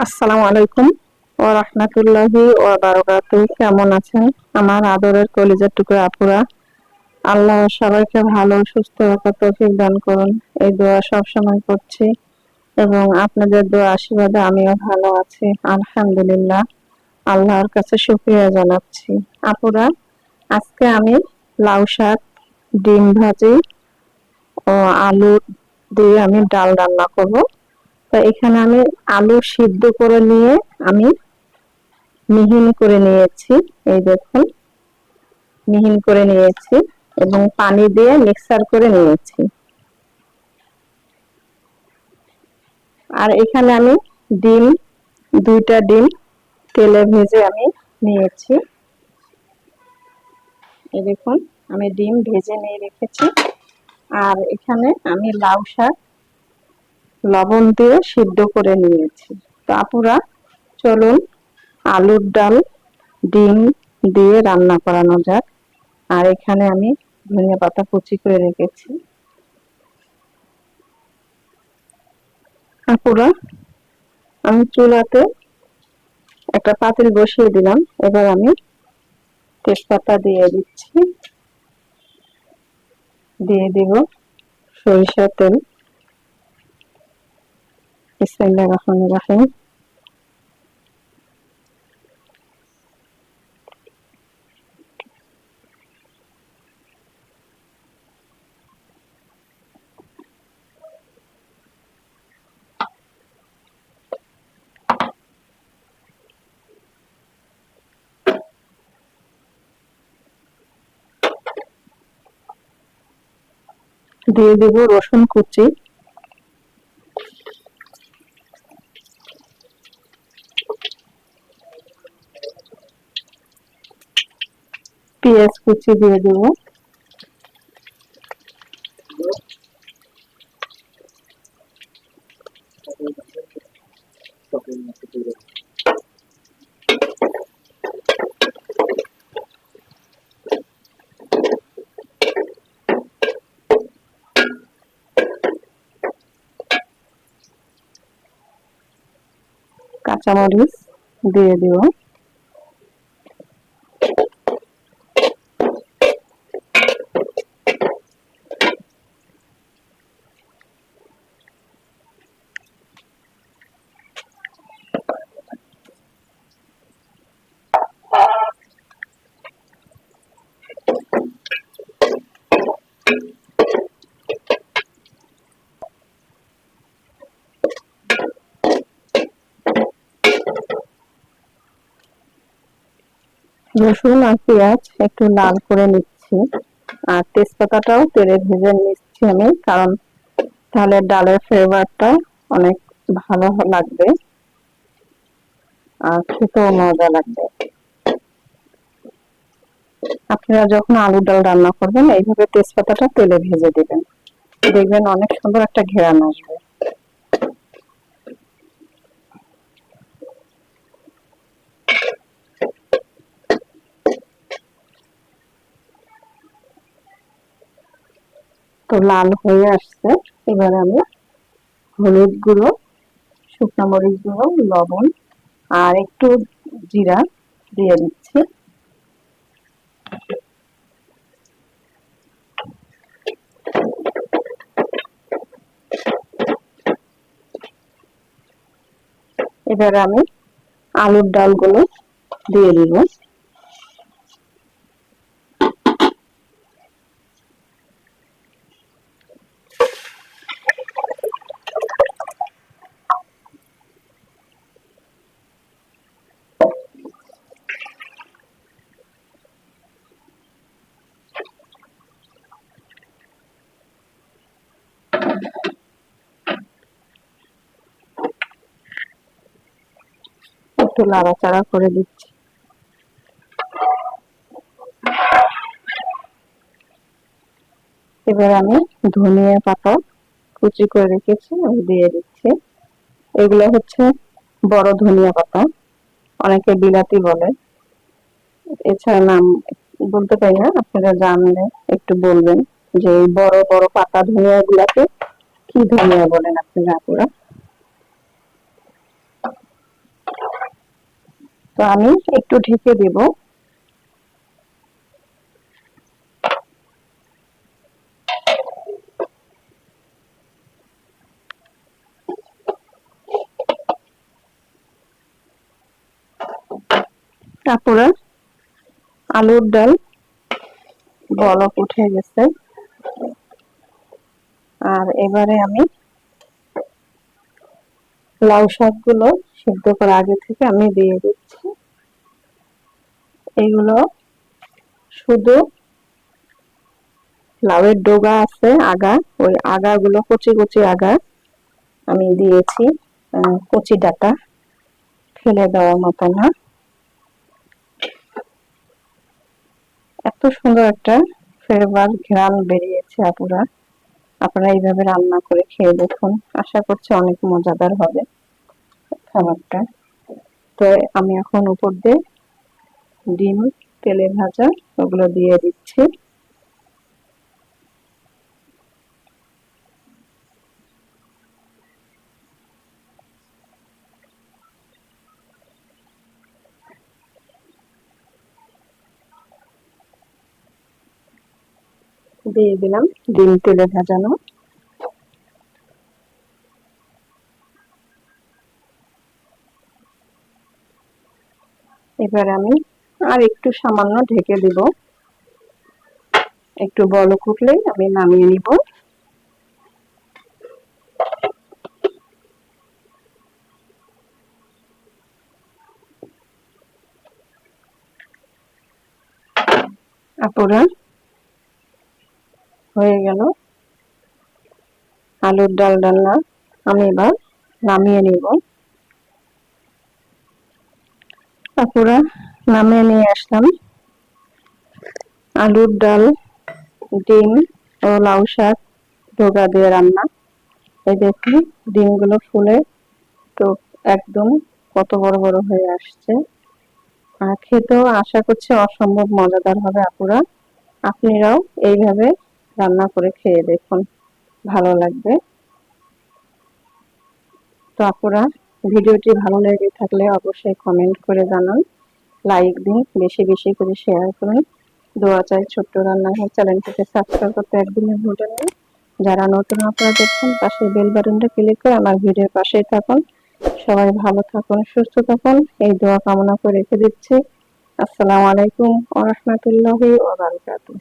আসসালামু আলাইকুম ওয়া রাহমাতুল্লাহি ওয়া বারাকাতুহু। কেমন আছেন আমার আদরের কলিজার টুকরা আপুরা? আল্লাহ সবাইকে ভালো সুস্থ রাখার তৌফিক দান করুন, এই দোয়া সব সময় করছি এবং আপনাদের দোয়া আশীর্বাদে আমিও ভালো আছি আলহামদুলিল্লাহ। আল্লাহর কাছে শুকরিয়া জানাচ্ছি। আপুরা, আজকে আমি লাউ শাক, ডিম ভাজি ও আলু দিয়ে আমি ডাল রান্না করব। তো এখানে আমি আলু সিদ্ধ করে নিয়ে আমি মিহিন করে নিয়েছি। এই দেখুন, মিহিন করে নিয়েছি এবং পানি দিয়ে মিক্সার করে নিয়েছি। আর এখানে আমি ডিম, 2টা ডিম তেলে ভেজে আমি নিয়েছি। এই দেখুন, আমি ডিম ভেজে নিয়ে রেখেছি। আর এখানে আমি লাউ শাক লবণ দিয়ে সিদ্ধ করে নিয়েছি। তো আপুরা, চলুন আলুর ডাল ডিম দিয়ে রান্না করানো যাক। আর এখানে আমি ধনিয়া পাতা কুচি করে রেখেছি। আপুরা, আমি চুলাতে একটা পাতিল বসিয়ে দিলাম। এবার আমি তেজপাতা দিয়ে দিচ্ছি, দিয়ে দিব সরিষার তেল। বিসমিল্লাহির রহমানির রহিম। দিয়ে দিব রসুন কুচি, পেঁয়াজ কুচি দিয়ে দিব, কাঁচামরিচ দিয়ে দিব। রসুন আর পেঁয়াজ একটু লাল করে নিচ্ছি। আর তেজপাতাটাও তেলে ভেজে নিচ্ছি আমি, কারণ তাহলে ডালের ফ্লেভারটা অনেক ভালো লাগবে আর খেতেও মজা লাগবে। আপনারা যখন আলু ডাল রান্না করবেন এইভাবে তেজপাতাটা তেলে ভেজে দিবেন, দেখবেন অনেক সুন্দর একটা ঘ্রাণ আসবে। তো লাল হয়ে আসছে। এবার আমি হলুদ গুঁড়ো, শুকনো মরিচ গুঁড়ো, লবণ আর একটু জিরা দিয়ে দিচ্ছি। এবার আমি আলুর ডালগুলো দিয়ে দিব। একটু নাড়াচাড়া করে দিচ্ছি। এবার আমি ধনিয়া পাতা কুচি করে রেখেছি, আমি দিয়ে দিচ্ছি। এগুলো হচ্ছে বড় ধনিয়া পাতা, অনেকে বিলাতি বলে, এছাড়া নাম বলতে পারি না। আপনারা জানলে একটু বলবেন যে এই বড় বড় পাতা ধনিয়া গুলাকে কি ধনিয়া বলেন আপনারা আপুরা। তো আমি একটু ঢেকে দেব। তারপরে আলুর ডাল বলক উঠে গেছে, আর এবারে আমি লাউ শাকগুলো সিদ্ধ করা আগে থেকে আমি দিয়ে দিচ্ছি। এগুলো শুধু লাউয়ের ডগা আছে আগা, ওই আগাগুলো কচি কচি আগা আমি দিয়েছি, কচি ডাটা ফেলে দেওয়ার মতো না। এত সুন্দর একটা ফ্লেভার ঘ্রাণ বেরিয়েছে আপুরা, আপনারা এইভাবে রান্না করে খেয়ে দেখুন, আশা করছি অনেক মজাদার হবে খাবারটা। তো আমি এখন উপর দিয়ে ডিম তেলে ভাজা ওগুলো দিয়ে দিচ্ছি। দিয়ে দিলাম ডিম তেলে ভাজানো। এবার আমি আর একটু সামান্য ঢেকে দিব, একটু বলক উঠলেই আমি নামিয়ে নিব। আপুরা হয়ে গেল আলুর ডাল রান্না, আমি এবার নামিয়ে নিব। আপুরা নামিয়ে নিয়ে আসলাম আলুর ডাল, ডিম ও লাউ শাক ডগা দিয়ে রান্না। এই দেখুন ডিমগুলো ফুলে তো একদম কত বড় বড় হয়ে আসছে, আর খেতেও আশা করছি অসম্ভব মজাদার হবে আপুরা। আপনারাও এইভাবে রান্না করে খেয়ে দেখুন, ভালো লাগবে। তো আপুরা ভিডিওটি ভালো লেগে থাকলে অবশ্যই কমেন্ট করে জানান, লাইক দিন, বেশি বেশি করে শেয়ার করুন। দোয়া চাই ছোট্ট রান্নাঘর চ্যানেলটিকে সাবস্ক্রাইব করতে একদমই ভুলবেন না। যারা নতুন আপনারা দেখছেন পাশে বেল বাটনটা ক্লিক করে আমার ভিডিওর পাশেই থাকুন। সবাই ভালো থাকুন, সুস্থ থাকুন, এই দোয়া কামনা করে রেখে দিচ্ছি। আসসালামু আলাইকুম ওয়া রাহমাতুল্লাহি ওয়া বারাকাতুহু।